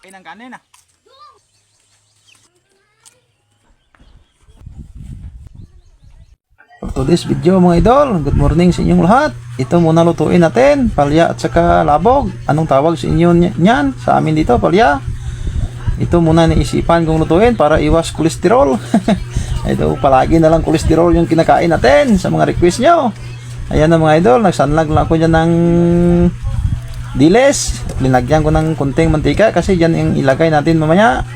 kain ng kanin ah. For today's video mga idol, good morning sa inyong lahat. Ito muna lutuin natin, palya at saka labog. Anong tawag sa inyo niyan? Sa amin dito, palya. Ito muna naisipan kong lutuin para iwas kolesterol. Ito, palagi na lang kolesterol yung kinakain natin sa mga request nyo. Ayan na mga idol, nagsanlag lang ako dyan ng diles. Linagyan ko ng kunting mantika kasi dyan yung ilagay natin mamaya.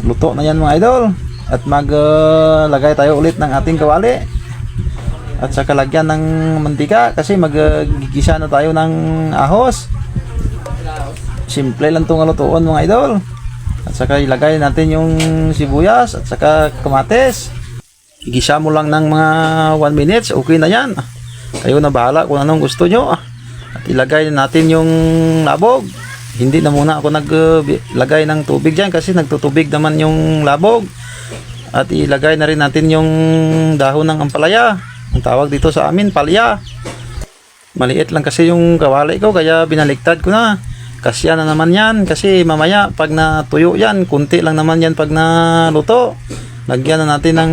Luto na yan mga idol. At maglagay tayo ulit ng ating kawali. At saka lagyan ng mantika kasi maggigisa na tayo ng ahos. Simple lang itong lutuon mga idol. At saka ilagay natin yung sibuyas at saka kamatis. Igisa mo lang ng mga 1 minutes, okay na yan. Kayo na bahala kung anong gusto nyo. At ilagay natin yung labog. Hindi na muna ako naglagay ng tubig dyan kasi nagtutubig naman yung labog. At ilagay na rin natin yung dahon ng ampalaya. Ang tawag dito sa amin, palya. Maliit lang kasi yung kawali ko kaya binaliktad ko na. Kasya na naman yan kasi mamaya pag natuyo yan, kunti lang naman yan pag naluto. Lagyan na natin ng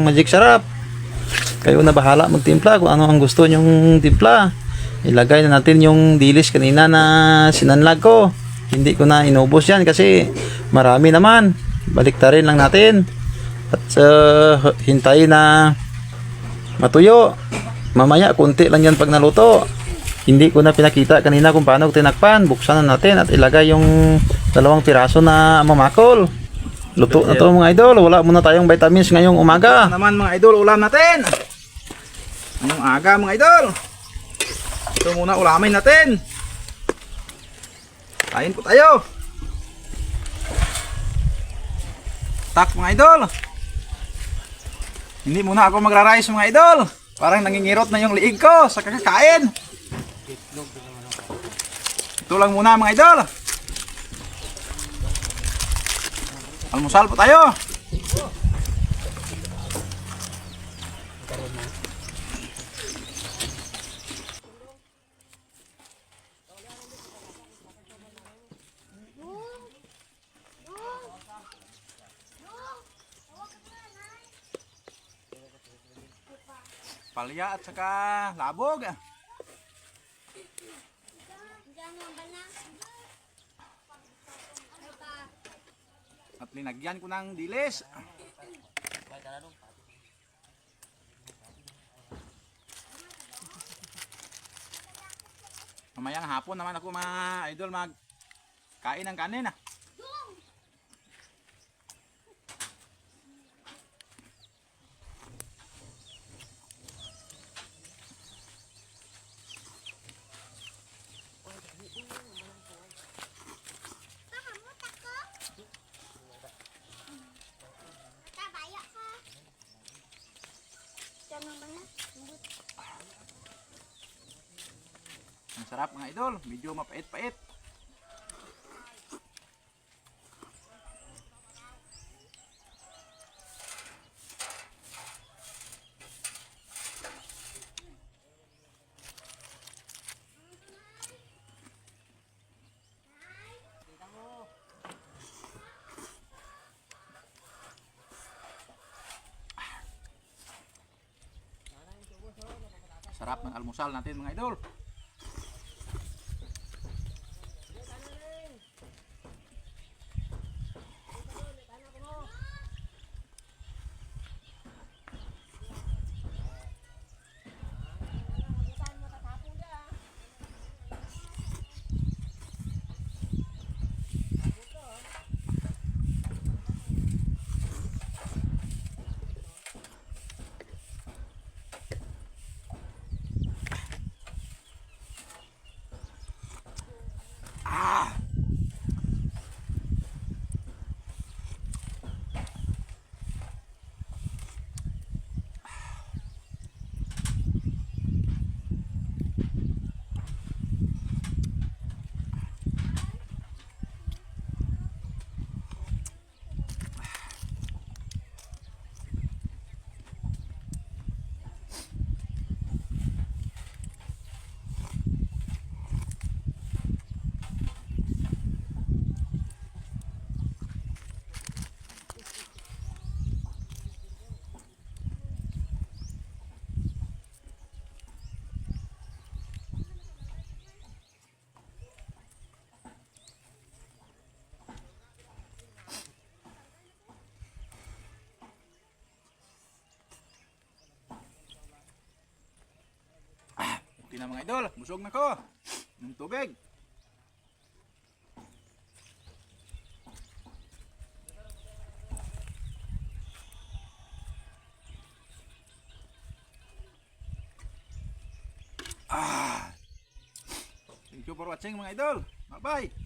magic sarap. Kayo na bahala magtimpla kung ano ang gusto nyong timpla. Ilagay na natin yung dilis kanina na sinanlag ko. Hindi ko na inubos yan kasi marami naman. Baliktarin lang natin. At hintayin na matuyo. Mamaya kunti lang yan pag naluto. Hindi ko na pinakita kanina kung paano tinakpan. Buksan na natin at ilagay yung 2 piraso na mamakol. Luto na to mga idol. Wala muna tayong vitamins ngayong umaga. Naman mga idol, ulam natin. Ngayong aga mga idol. Ito muna ulamin natin. Kain po tayo. Tak mga idol. Hindi muna ako magra-rice mga idol. Parang nangingirot na yung liig ko sa kakakain. Ito lang muna mga idol. Almusal po tayo. Palya at saka labog. At linagyan ko ng dilis. Mamayang hapon naman ako mga idol magkain ng kanin ah. Ang sarap mga idol, medyo mapait-pait. Sarap ng almusal natin mga idol. na mga idol. Busog na ko. Ng tubig. Thank you for watching mga idol. Bye-bye.